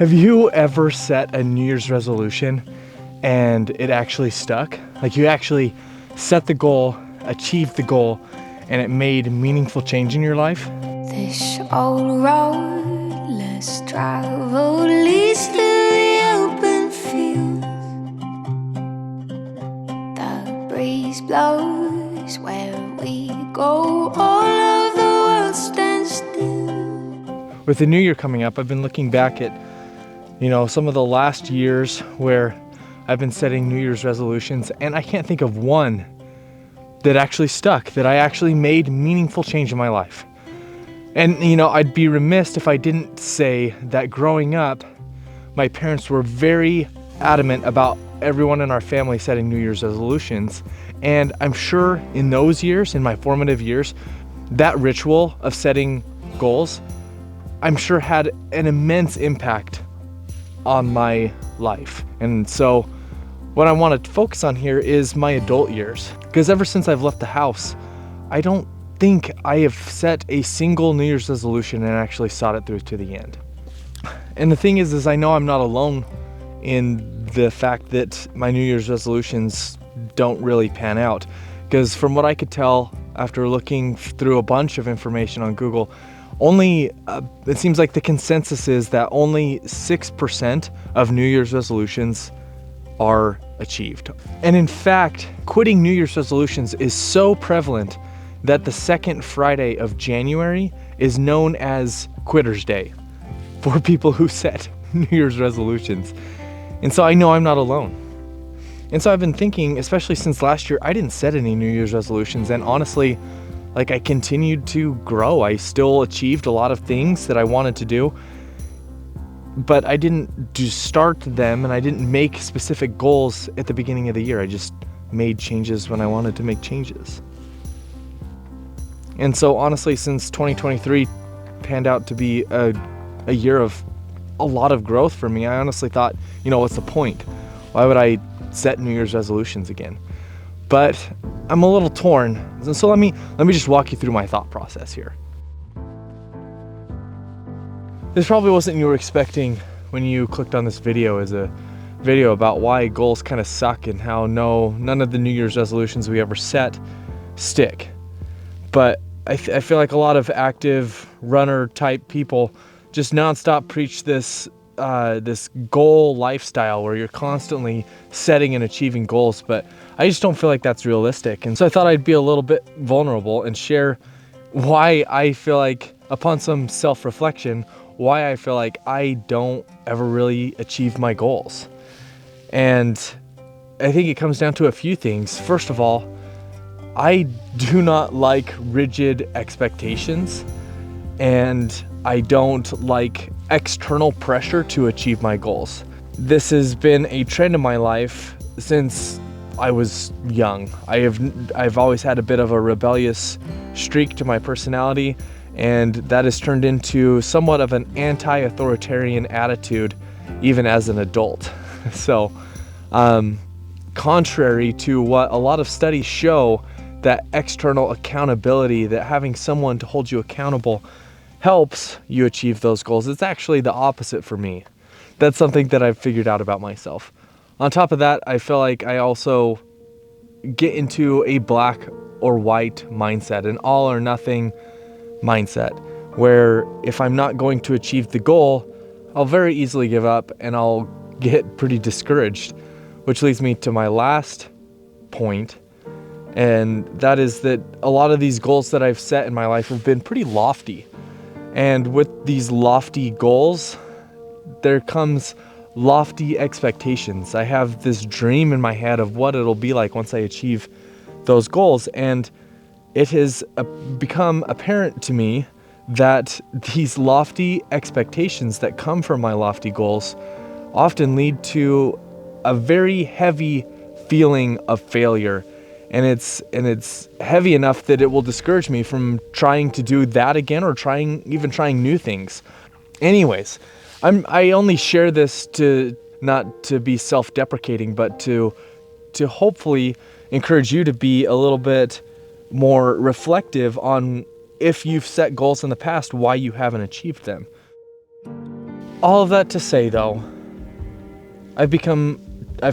Have you ever set a New Year's resolution and it actually stuck? Like you actually set the goal, achieved the goal, and it made meaningful change in your life? This old road less traveled leads to the open fields. The breeze blows where we go, all of the world stands still. With the new year coming up, I've been looking back at, some of the last years where I've been setting New Year's resolutions, and I can't think of one that actually stuck, that I actually made meaningful change in my life. And, I'd be remiss if I didn't say that growing up, my parents were very adamant about everyone in our family setting New Year's resolutions. And I'm sure in those years, in my formative years, that ritual of setting goals, I'm sure had an immense impact on my life. And so what I want to focus on here is my adult years. Because ever since I've left the house, I don't think I have set a single New Year's resolution and actually sought it through to the end. And the thing is I know I'm not alone in the fact that my New Year's resolutions don't really pan out. Because from what I could tell after looking through a bunch of information on Google, it seems like the consensus is that only 6% of New Year's resolutions are achieved. And in fact, quitting New Year's resolutions is so prevalent that the second Friday of January is known as Quitter's Day for people who set New Year's resolutions. And so I know I'm not alone. And so I've been thinking, especially since last year, I didn't set any New Year's resolutions. And honestly, I continued to grow. I still achieved a lot of things that I wanted to do, but I didn't start them, and I didn't make specific goals at the beginning of the year. I just made changes when I wanted to make changes. And so honestly, since 2023 panned out to be a year of a lot of growth for me, I honestly thought, what's the point? Why would I set New Year's resolutions again? But I'm a little torn. So let me just walk you through my thought process here. This probably wasn't what you were expecting when you clicked on this video, as a video about why goals kind of suck and how none of the New Year's resolutions we ever set stick. But I feel like a lot of active runner type people just nonstop preach this goal lifestyle where you're constantly setting and achieving goals, but I just don't feel like that's realistic. And so I thought I'd be a little bit vulnerable and share why I feel like, upon some self-reflection, why I feel like I don't ever really achieve my goals. And I think it comes down to a few things. First of all, I do not like rigid expectations, and I don't like external pressure to achieve my goals. This has been a trend in my life since I was young. I've always had a bit of a rebellious streak to my personality, and that has turned into somewhat of an anti-authoritarian attitude even as an adult. So, contrary to what a lot of studies show, that external accountability, that having someone to hold you accountable helps you achieve those goals, it's actually the opposite for me. That's something that I've figured out about myself. On top of that, I feel like I also get into a black or white mindset, an all or nothing mindset, where if I'm not going to achieve the goal, I'll very easily give up and I'll get pretty discouraged, which leads me to my last point. And that is that a lot of these goals that I've set in my life have been pretty lofty. And with these lofty goals, there comes lofty expectations. I have this dream in my head of what it'll be like once I achieve those goals. And it has become apparent to me that these lofty expectations that come from my lofty goals often lead to a very heavy feeling of failure. And it's heavy enough that it will discourage me from trying to do that again, or trying new things. Anyways, I only share this not to be self-deprecating, but to hopefully encourage you to be a little bit more reflective on, if you've set goals in the past, why you haven't achieved them. All of that to say though, I've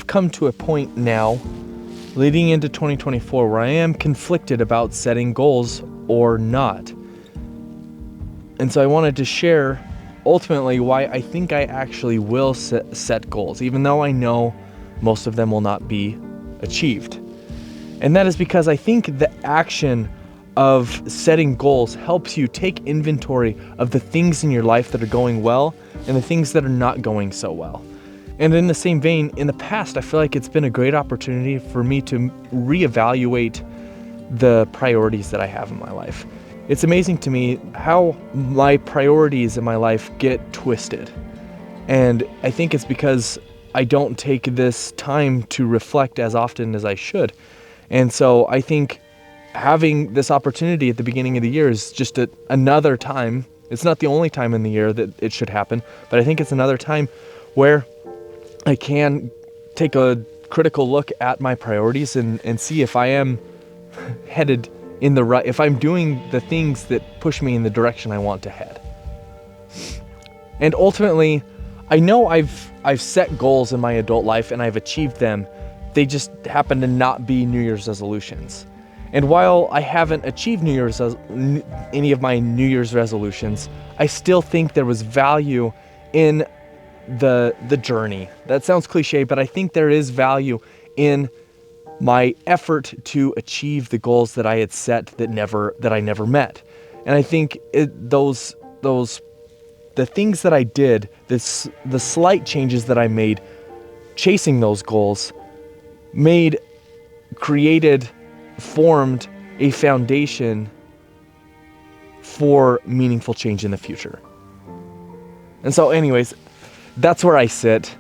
come to a point now leading into 2024 where I am conflicted about setting goals or not. And so I wanted to share ultimately why I think I actually will set goals, even though I know most of them will not be achieved. And that is because I think the action of setting goals helps you take inventory of the things in your life that are going well and the things that are not going so well. And in the same vein, in the past, I feel like it's been a great opportunity for me to reevaluate the priorities that I have in my life. It's amazing to me how my priorities in my life get twisted. And I think it's because I don't take this time to reflect as often as I should. And so I think having this opportunity at the beginning of the year is just another time. It's not the only time in the year that it should happen, but I think it's another time where I can take a critical look at my priorities and see if I am headed in the right, if I'm doing the things that push me in the direction I want to head. And ultimately, I know I've set goals in my adult life and I've achieved them. They just happen to not be New Year's resolutions. And while I haven't achieved any of my New Year's resolutions, I still think there was value in the journey. That sounds cliche, but I think there is value in my effort to achieve the goals that I had set that I never met. And I think the things that I did, the slight changes that I made chasing those goals formed a foundation for meaningful change in the future. And so anyways, that's where I sit.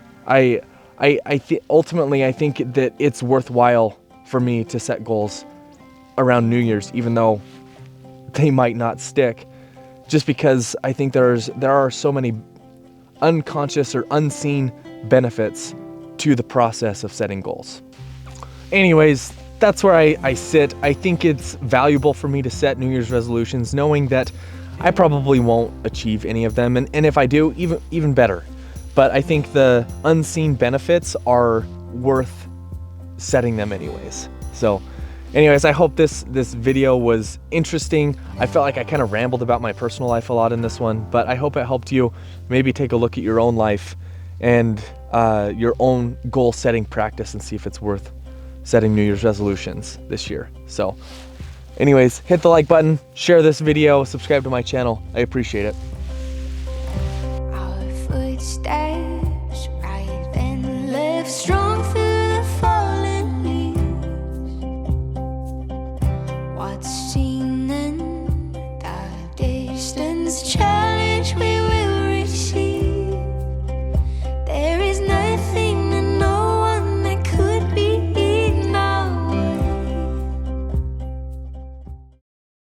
Ultimately, I think that it's worthwhile for me to set goals around New Year's, even though they might not stick, just because I think there are so many unconscious or unseen benefits to the process of setting goals. Anyways, that's where I sit. I think it's valuable for me to set New Year's resolutions, knowing that I probably won't achieve any of them, and if I do, even better. But I think the unseen benefits are worth setting them anyways. So anyways, I hope this video was interesting. I felt like I kind of rambled about my personal life a lot in this one, but I hope it helped you maybe take a look at your own life and your own goal setting practice and see if it's worth setting New Year's resolutions this year. So anyways, hit the like button, share this video, subscribe to my channel. I appreciate it. Our footsteps